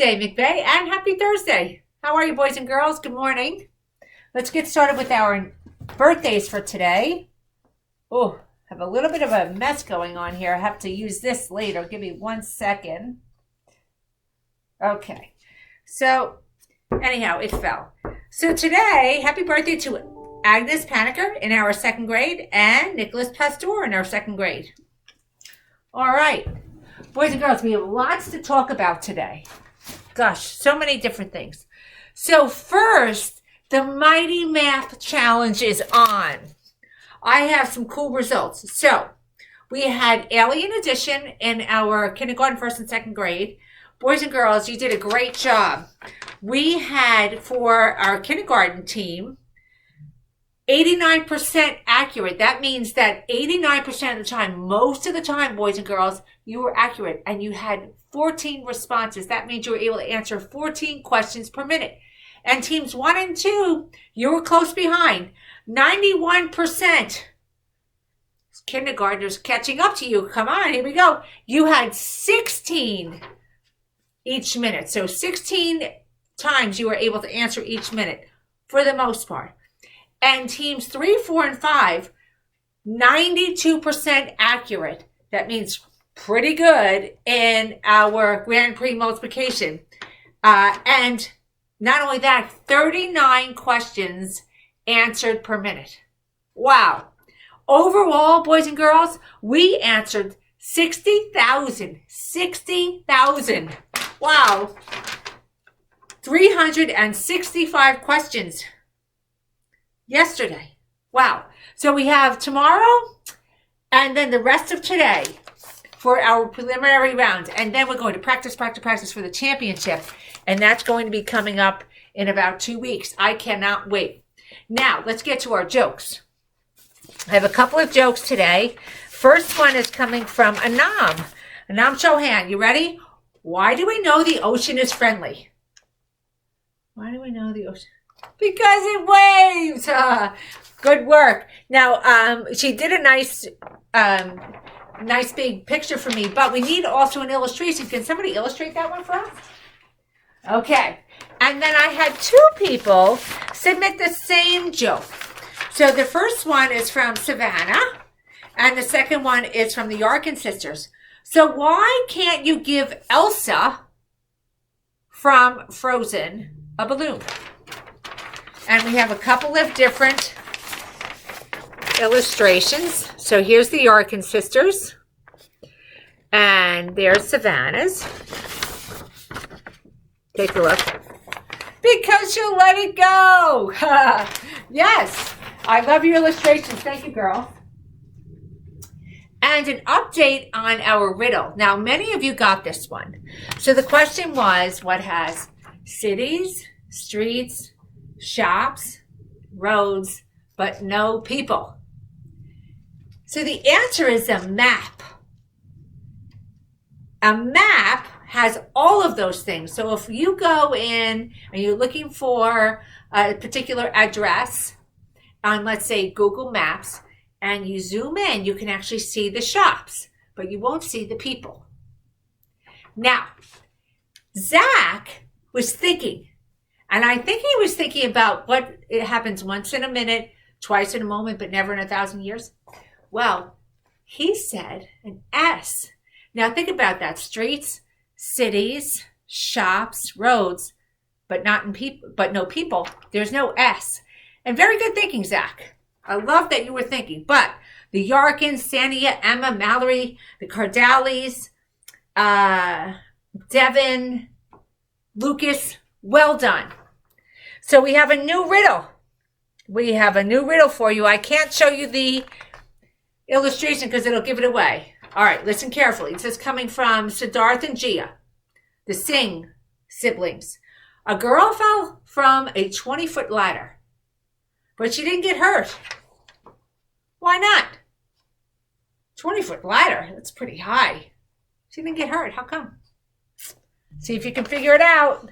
day, McVey, and happy Thursday. How are you, boys and girls? Good morning. Let's get started with our birthdays for today. Oh, I have a little bit of a mess going on here. I have to use this later. Give me 1 second. Okay. So, anyhow, it fell. So today, happy birthday to Agnes Paniker in our 2nd grade and Nicholas Pastor in our 2nd grade. All right. Boys and girls, we have lots to talk about today. Gosh, so many different things. So first, the Mighty Math Challenge is on. I have some cool results. So we had Alien Edition in our kindergarten, 1st and 2nd grade. Boys and girls, you did a great job. We had, for our kindergarten team, 89% accurate. That means that 89% of the time, most of the time, boys and girls, you were accurate and you had 14 responses. That means you were able to answer 14 questions per minute. And teams 1 and 2, you were close behind. 91%. Kindergartners catching up to you. Come on, here we go. You had 16 each minute. So 16 times you were able to answer each minute for the most part. And teams 3, 4, and 5, 92% accurate. That means pretty good in our Grand Prix multiplication. And not only that, 39 questions answered per minute. Wow. Overall, boys and girls, we answered 60,000. 60,000. Wow. 365 questions yesterday. Wow. So we have tomorrow and then the rest of today for our preliminary round. And then we're going to practice for the championship. And that's going to be coming up in about 2 weeks. I cannot wait. Now, let's get to our jokes. I have a couple of jokes today. First one is coming from Anam. Anam Chauhan, you ready? Why do we know the ocean is friendly? Why do we know the ocean? Because it waves. Good work. Now, she did a nice big picture for me, but we need also an illustration. Can somebody illustrate that one for us? Okay. And then I had 2 people submit the same joke. So the first one is from Savannah, and the second one is from the Yarkin sisters. So why can't you give Elsa from Frozen a balloon? And we have a couple of different illustrations. So here's the Yarkin sisters. And there's Savannah's. Take a look. Because she'll let it go. Yes. I love your illustrations. Thank you, girl. And an update on our riddle. Now, many of you got this one. So the question was, what has cities, streets, shops, roads, but no people? So the answer is a map. A map has all of those things. So if you go in and you're looking for a particular address on, let's say, Google Maps, and you zoom in, you can actually see the shops, but you won't see the people. Now, Zach was thinking, and I think he was thinking about what it happens once in a minute, twice in a moment, but never in 1,000 years. Well, he said an S. Now think about that. Streets, cities, shops, roads, but no people. There's no S. And very good thinking, Zach. I love that you were thinking. But the Yarkins, Sania, Emma, Mallory, the Cardalis, Devin, Lucas, well done. So we have a new riddle. We have a new riddle for you. I can't show you the illustration because it'll give it away. All right, listen carefully. This is coming from Siddharth and Gia, the Singh siblings. A girl fell from a 20-foot ladder, but she didn't get hurt. Why not? 20-foot ladder, that's pretty high. She didn't get hurt. How come? See if you can figure it out.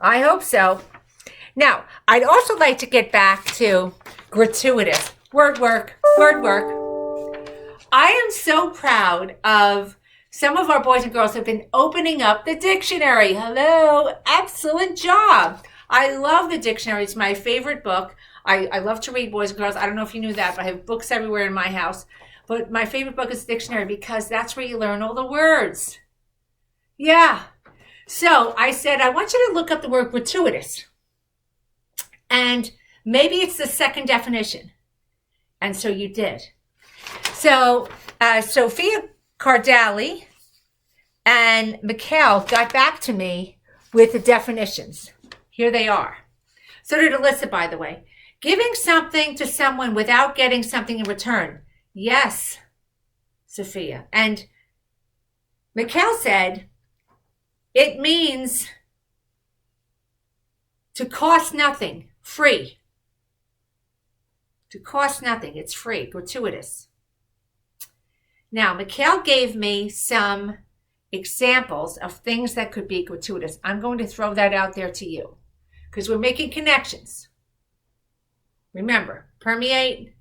I hope so. Now, I'd also like to get back to gratuitous. Word work, word work. I am so proud of Some of our boys and girls have been opening up the dictionary. Hello, excellent job. I love the dictionary. It's my favorite book. I love to read, boys and girls. I don't know if you knew that, but I have books everywhere in my house. But my favorite book is the dictionary because that's where you learn all the words. Yeah. So I said, I want you to look up the word gratuitous. And maybe it's the second definition. And so you did. So Sophia Cardali and Mikhail got back to me with the definitions. Here they are. So did Alyssa, by the way. Giving something to someone without getting something in return. Yes, Sophia. And Mikhail said, it means to cost nothing, free. To cost nothing, it's free, gratuitous. Now, Mikhail gave me some examples of things that could be gratuitous. I'm going to throw that out there to you because we're making connections. Remember, permeate,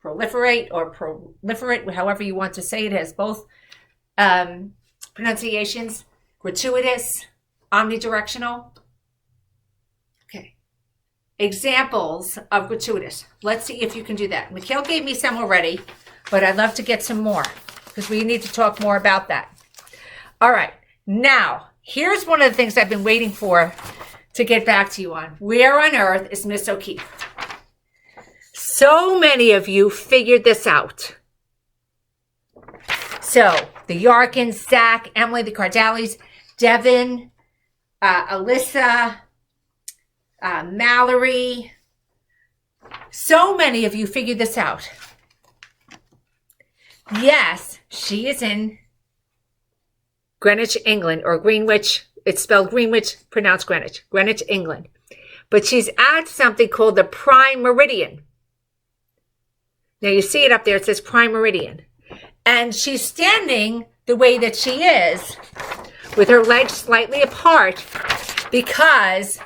proliferate, or proliferate, however you want to say it, has both pronunciations. Gratuitous, omnidirectional. Okay. Examples of gratuitous. Let's see if you can do that. Mikhail gave me some already, but I'd love to get some more because we need to talk more about that. All right. Now, here's one of the things I've been waiting for to get back to you on. Where on earth is Miss O'Keefe? So many of you figured this out. So, the Yarkins, Zach, Emily, the Cardalis, Devin, Alyssa, Mallory. So many of you figured this out. Yes, she is in Greenwich, England, or Greenwich. It's spelled Greenwich, pronounced Greenwich. Greenwich, England. But she's at something called the Prime Meridian. Now you see it up there. It says Prime Meridian. And she's standing the way that she is with her legs slightly apart because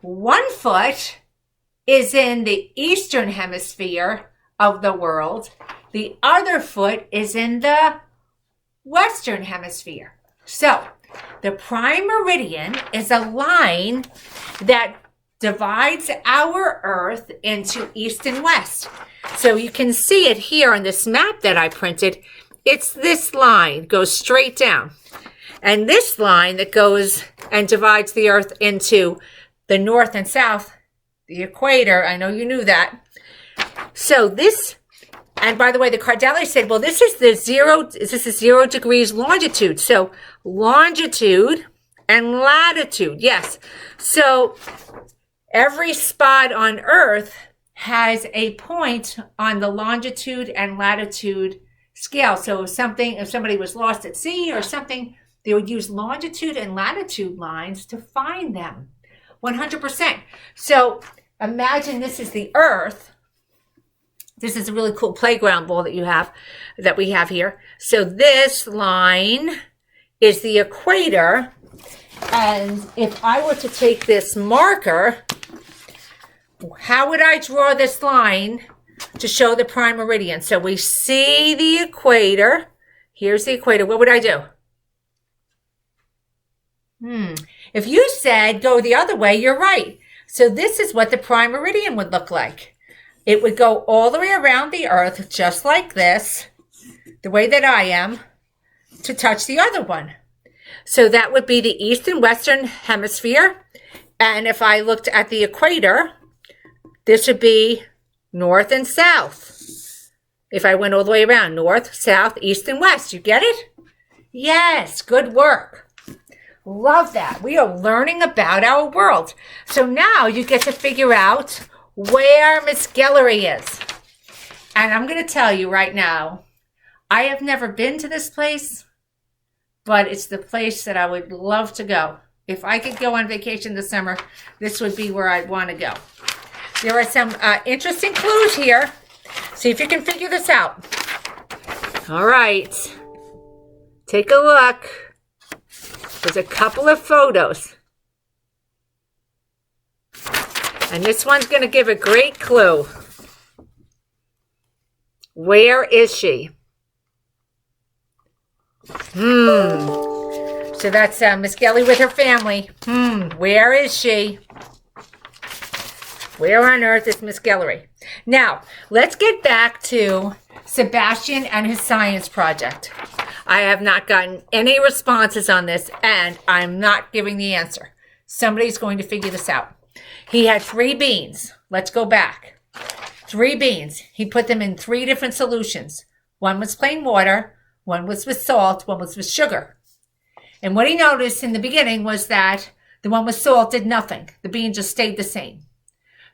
one foot is in the eastern hemisphere of the world. The other foot is in the western hemisphere. So the prime meridian is a line that divides our earth into east and west. So you can see it here on this map that I printed. It's this line, goes straight down. And this line that goes and divides the earth into the north and south, the equator, I know you knew that. So this, and by the way, the Cardelli said, well, this is 0 degrees longitude. So longitude and latitude, yes. So every spot on earth has a point on the longitude and latitude scale. So if somebody was lost at sea or something, they would use longitude and latitude lines to find them. 100%. So imagine this is the earth. This is a really cool playground ball that we have here. So this line is the equator. And if I were to take this marker, how would I draw this line to show the prime meridian? So we see the equator. Here's the equator. What would I do? If you said go the other way, you're right. So this is what the prime meridian would look like. It would go all the way around the earth, just like this, the way that I am, to touch the other one. So that would be the east and western hemisphere. And if I looked at the equator, this would be north and south. If I went all the way around, north, south, east, and west. You get it? Yes, good work. Love that. We are learning about our world. So now you get to figure out where Miss Guillory is. And I'm going to tell you right now, I have never been to this place, but it's the place that I would love to go. If I could go on vacation this summer, this would be where I'd want to go. There are some interesting clues here. See if you can figure this out. All right. Take a look. There's a couple of photos. And this one's going to give a great clue. Where is she? So that's Miss Gelly with her family. Where is she? Where on earth is Miss Guillory? Now, let's get back to Sebastian and his science project. I have not gotten any responses on this, and I'm not giving the answer. Somebody's going to figure this out. He had 3 beans. Let's go back. 3 beans. He put them in 3 different solutions. One was plain water, one was with salt, one was with sugar. And what he noticed in the beginning was that the one with salt did nothing. The bean just stayed the same.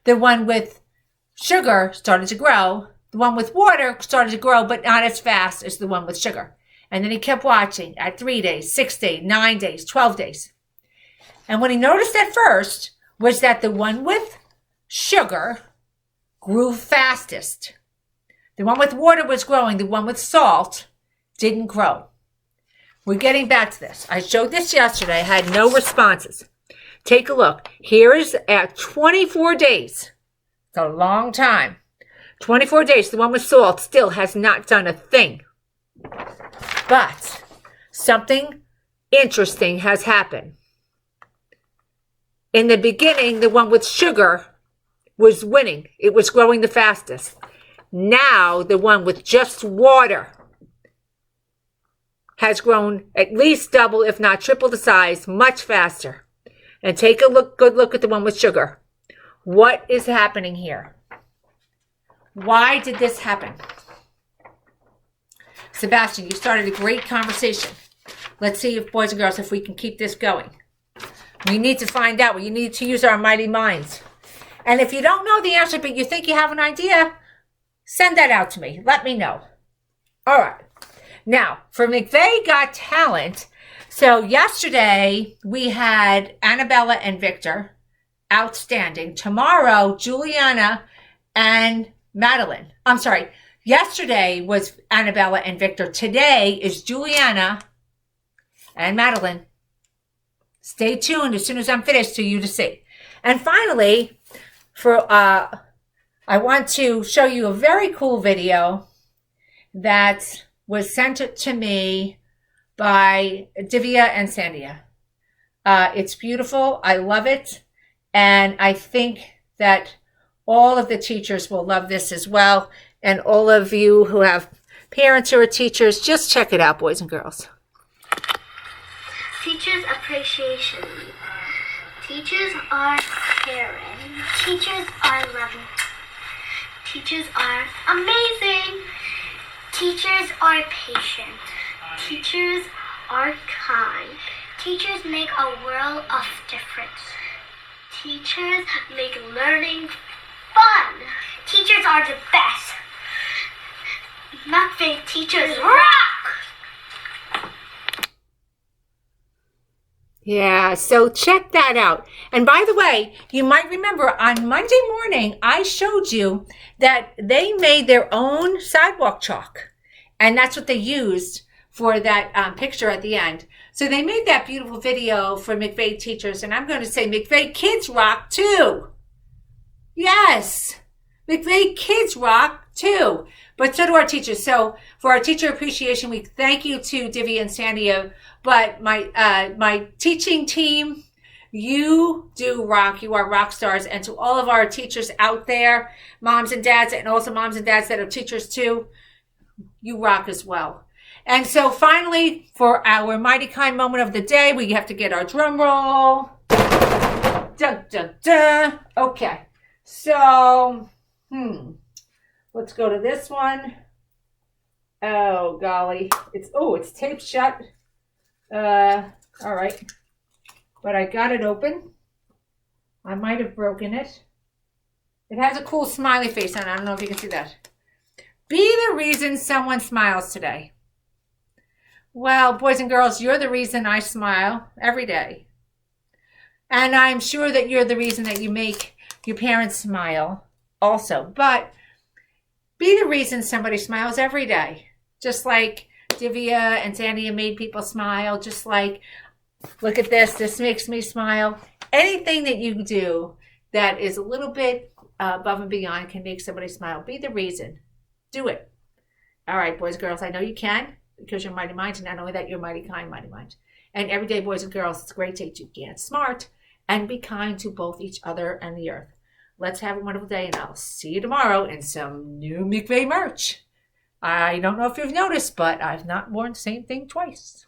The one with sugar started to grow. The one with water started to grow, but not as fast as the one with sugar. And then he kept watching at 3 days, 6 days, 9 days, 12 days. And what he noticed at first was that the one with sugar grew fastest. The one with water was growing. The one with salt didn't grow. We're getting back to this. I showed this yesterday. I had no responses. Take a look. Here is at 24 days. It's a long time. 24 days. The one with salt still has not done a thing. But something interesting has happened. In the beginning, the one with sugar was winning. It was growing the fastest. Now, the one with just water has grown at least double, if not triple the size, much faster. And take a good look at the one with sugar. What is happening here? Why did this happen? Sebastian, you started a great conversation. Let's see, if boys and girls, if we can keep this going. We need to find out. We need to use our mighty minds. And if you don't know the answer, but you think you have an idea, send that out to me. Let me know. All right. Now, for McVey Got Talent, so yesterday we had Annabella and Victor, outstanding. Tomorrow, Juliana and Madeline. I'm sorry. Yesterday was Annabella and Victor. Today is Juliana and Madeline. Stay tuned as soon as I'm finished for you to see. And finally, I want to show you a very cool video that was sent to me by Divya and Sandia. It's beautiful. I love it. And I think that all of the teachers will love this as well. And all of you who have parents who are teachers, just check it out, boys and girls. Teachers Appreciation Week. Teachers are caring. Teachers are loving. Teachers are amazing. Teachers are patient. Teachers are kind. Teachers make a world of difference. Teachers make learning fun. Teachers are the best. McVey teachers rock! Yeah, so check that out. And by the way, you might remember on Monday morning, I showed you that they made their own sidewalk chalk. And that's what they used for that picture at the end. So they made that beautiful video for McVey teachers. And I'm going to say McVey kids rock too. Yes, McVey kids rock too. But so do our teachers. So for our Teacher Appreciation Week, thank you to Divya and Sandia. But my teaching team, you do rock. You are rock stars. And to all of our teachers out there, moms and dads, and also moms and dads that are teachers too, you rock as well. And so finally, for our Mighty Kind moment of the day, we have to get our drum roll. Dun, dun, dun. Okay. So, let's go to this one. Oh, golly. It's taped shut. All right. But I got it open. I might have broken it. It has a cool smiley face on it. I don't know if you can see that. Be the reason someone smiles today. Well, boys and girls, you're the reason I smile every day. And I'm sure that you're the reason that you make your parents smile also. But be the reason somebody smiles every day. Just like Divya and Sandia made people smile. Just like, look at this. This makes me smile. Anything that you do that is a little bit above and beyond can make somebody smile. Be the reason. Do it. All right, boys, girls, I know you can. because you're mighty mind. And not only that, you're mighty kind, mighty mind. And every day, boys and girls, it's great to get smart and be kind to both each other and the earth. Let's have a wonderful day, and I'll see you tomorrow in some new McVey merch. I don't know if you've noticed, but I've not worn the same thing twice.